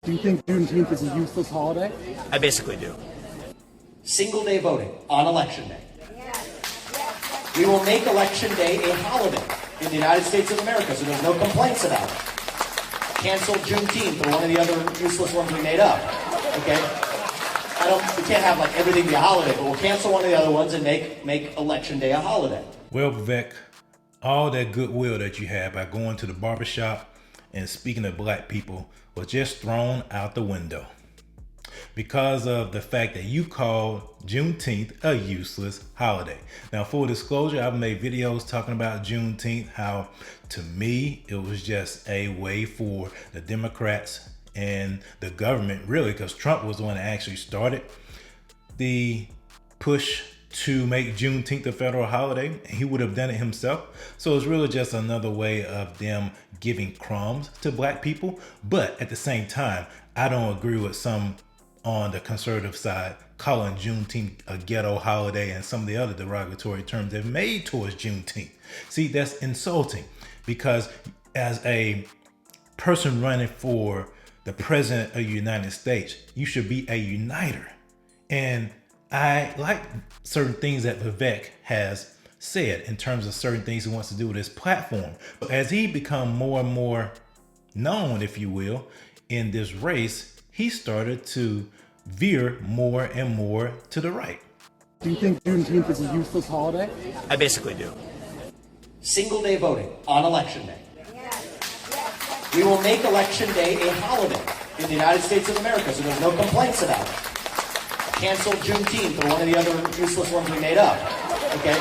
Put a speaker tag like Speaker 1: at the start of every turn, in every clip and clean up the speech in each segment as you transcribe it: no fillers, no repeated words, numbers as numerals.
Speaker 1: Do you think Juneteenth is a useless holiday?
Speaker 2: I basically do.
Speaker 3: Single day voting on election day. We will make election day a holiday in the United States of America, so there's no complaints about it. Cancel Juneteenth or one of the other useless ones we made up. Okay? We can't have like everything be a holiday, but we'll cancel one of the other ones and make election day a holiday.
Speaker 4: Well, Vivek, all that goodwill that you had by going to the barbershop and speaking to black people was just thrown out the window because of the fact that you called Juneteenth a useless holiday. Now, full disclosure, I've made videos talking about Juneteenth, how to me, it was just a way for the Democrats and the government, really, because Trump was the one that actually started the push to make Juneteenth a federal holiday. He would have done it himself. So it's really just another way of them giving crumbs to black people. But at the same time, I don't agree with some on the conservative side calling Juneteenth a ghetto holiday and some of the other derogatory terms they've made towards Juneteenth. See, that's insulting because as a person running for the president of the United States, you should be a uniter. And I like certain things that Vivek has said in terms of certain things he wants to do with his platform. But as he become more and more known, if you will, in this race, he started to veer more and more to the right.
Speaker 1: Do you think Juneteenth is a useless holiday?
Speaker 2: I basically do.
Speaker 3: Single day voting on election day. We will make election day a holiday in the United States of America, so there's no complaints about it. Cancel Juneteenth or one of the other useless ones we made up. Okay?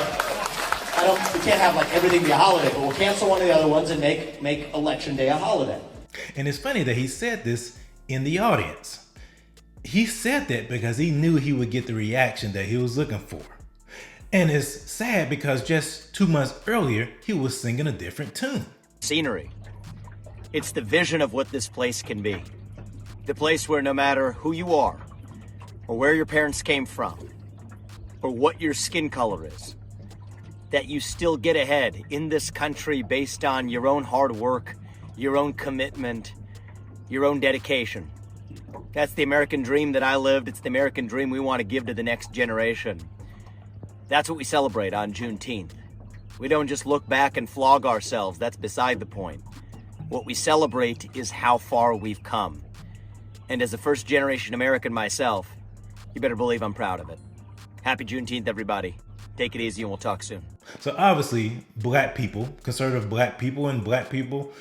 Speaker 3: We can't have like everything be a holiday, but we'll cancel one of the other ones and make election day a holiday.
Speaker 4: And it's funny that he said this in the audience. He said that because he knew he would get the reaction that he was looking for. And it's sad because just 2 months earlier, he was singing a different tune.
Speaker 2: Scenery. It's the vision of what this place can be. The place where no matter who you are, or where your parents came from, or what your skin color is, that you still get ahead in this country based on your own hard work, your own commitment, your own dedication. That's the American dream that I lived. It's the American dream we want to give to the next generation. That's what we celebrate on Juneteenth. We don't just look back and flog ourselves. That's beside the point. What we celebrate is how far we've come. And as a first-generation American myself, you better believe I'm proud of it. Happy Juneteenth, everybody. Take it easy and we'll talk soon.
Speaker 4: So obviously, black people, conservative black people and black people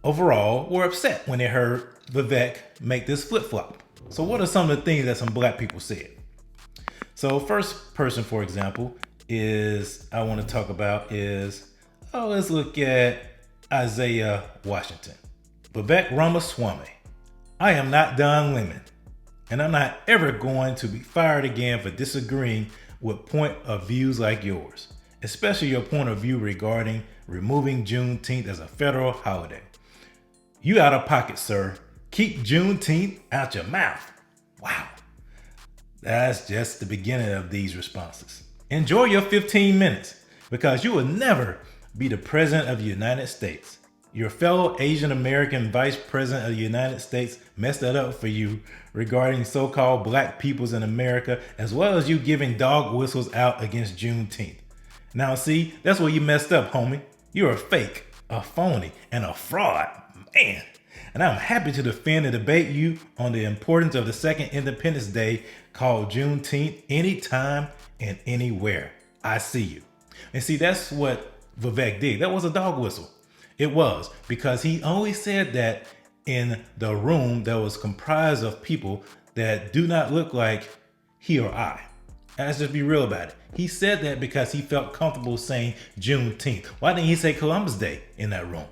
Speaker 4: overall were upset when they heard Vivek make this flip-flop. So what are some of the things that some black people said? So first person, for example, I want to talk about let's look at Isaiah Washington. Vivek Ramaswamy. I am not Don Lemon, and I'm not ever going to be fired again for disagreeing with point of views like yours, especially your point of view regarding removing Juneteenth as a federal holiday. You out of pocket, sir. Keep Juneteenth out your mouth. Wow. That's just the beginning of these responses. Enjoy your 15 minutes because you will never be the president of the United States. Your fellow Asian American vice president of the United States messed that up for you regarding so-called black peoples in America, as well as you giving dog whistles out against Juneteenth. Now see, that's where you messed up, homie. You're a fake, a phony, and a fraud, man. And I'm happy to defend and debate you on the importance of the second Independence Day called Juneteenth anytime and anywhere. I see you. And see, that's what Vivek did. That was a dog whistle. It was because he only said that in the room that was comprised of people that do not look like he or I. Let's just be real about it. He said that because he felt comfortable saying Juneteenth. Why didn't he say Columbus Day in that room?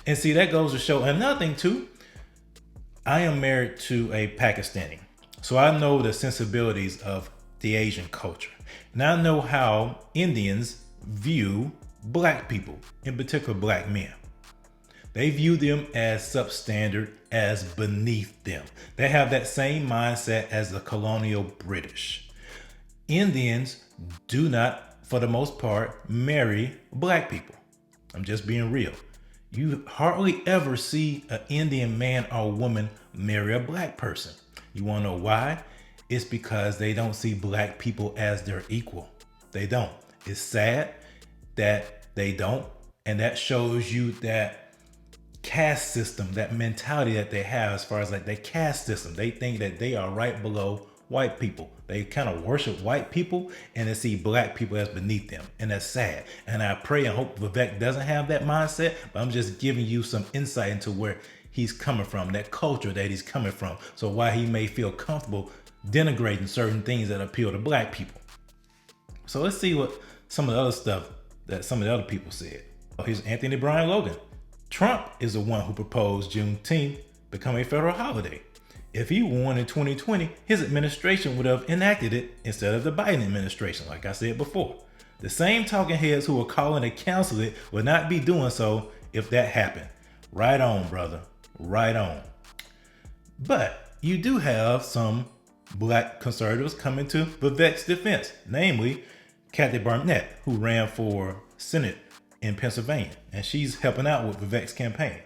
Speaker 4: And see, that goes to show another thing too. I am married to a Pakistani, so I know the sensibilities of the Asian culture. And I know how Indians view black people, in particular black men. They view them as substandard, as beneath them. They have that same mindset as the colonial British. Indians do not, for the most part, marry black people. I'm just being real. You hardly ever see an Indian man or woman marry a black person. You want to know why? It's because they don't see black people as their equal. They don't. It's sad that they don't. And that shows you that caste system, that mentality that they have as far as like their caste system. They think that they are right below white people. They kind of worship white people and they see black people as beneath them. And that's sad. And I pray and hope Vivek doesn't have that mindset, but I'm just giving you some insight into where he's coming from, that culture that he's coming from. So why he may feel comfortable denigrating certain things that appeal to black people. So let's see what some of the other stuff that some of the other people said. Here's Anthony Brian Logan. Trump is the one who proposed Juneteenth become a federal holiday. If he won in 2020, his administration would have enacted it instead of the Biden administration, like I said before. The same talking heads who were calling to cancel it would not be doing so if that happened. Right on, brother. Right on. But you do have some black conservatives coming to Vivek's defense, namely Kathy Barnett, who ran for Senate in Pennsylvania, and she's helping out with Vivek's campaign.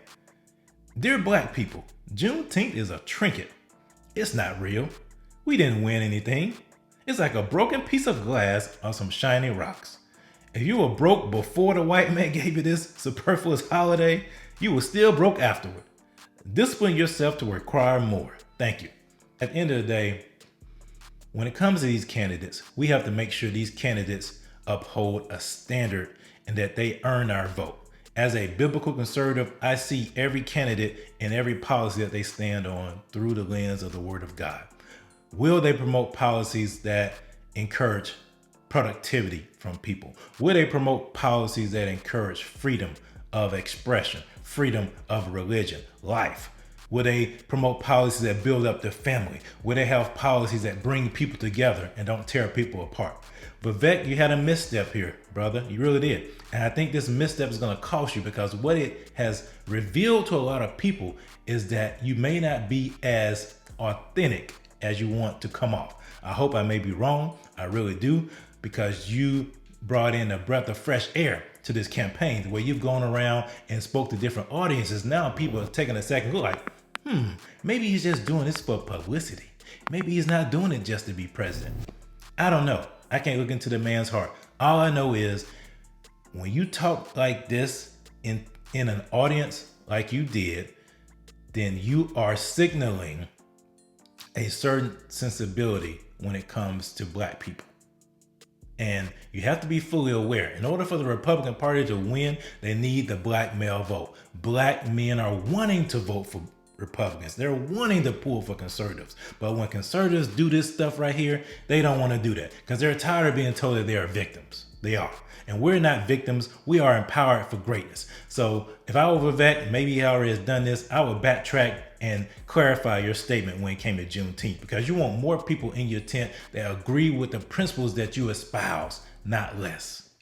Speaker 4: Dear black people, Juneteenth is a trinket. It's not real. We didn't win anything. It's like a broken piece of glass on some shiny rocks. If you were broke before the white man gave you this superfluous holiday, you were still broke afterward. Discipline yourself to require more. Thank you. At the end of the day, when it comes to these candidates, we have to make sure these candidates uphold a standard and that they earn our vote. As a biblical conservative, I see every candidate and every policy that they stand on through the lens of the Word of God. Will they promote policies that encourage productivity from people? Will they promote policies that encourage freedom of expression, freedom of religion, life? Will they promote policies that build up the family? Will they have policies that bring people together and don't tear people apart? Vivek, you had a misstep here, brother. You really did. And I think this misstep is going to cost you, because what it has revealed to a lot of people is that you may not be as authentic as you want to come off. I hope I may be wrong. I really do, because you brought in a breath of fresh air to this campaign, the way you've gone around and spoke to different audiences. Now people are taking a second look like, maybe he's just doing this for publicity. Maybe he's not doing it just to be president. I don't know. I can't look into the man's heart. All I know is when you talk like this in an audience like you did, then you are signaling a certain sensibility when it comes to black people. And you have to be fully aware. In order for the Republican Party to win, they need the black male vote. Black men are wanting to vote for Republicans. They're wanting to pull for conservatives. But when conservatives do this stuff right here, they don't want to do that because they're tired of being told that they are victims. They are. And we're not victims. We are empowered for greatness. So if I were Vivek, maybe he already has done this, I would backtrack and clarify your statement when it came to Juneteenth, because you want more people in your tent that agree with the principles that you espouse, not less.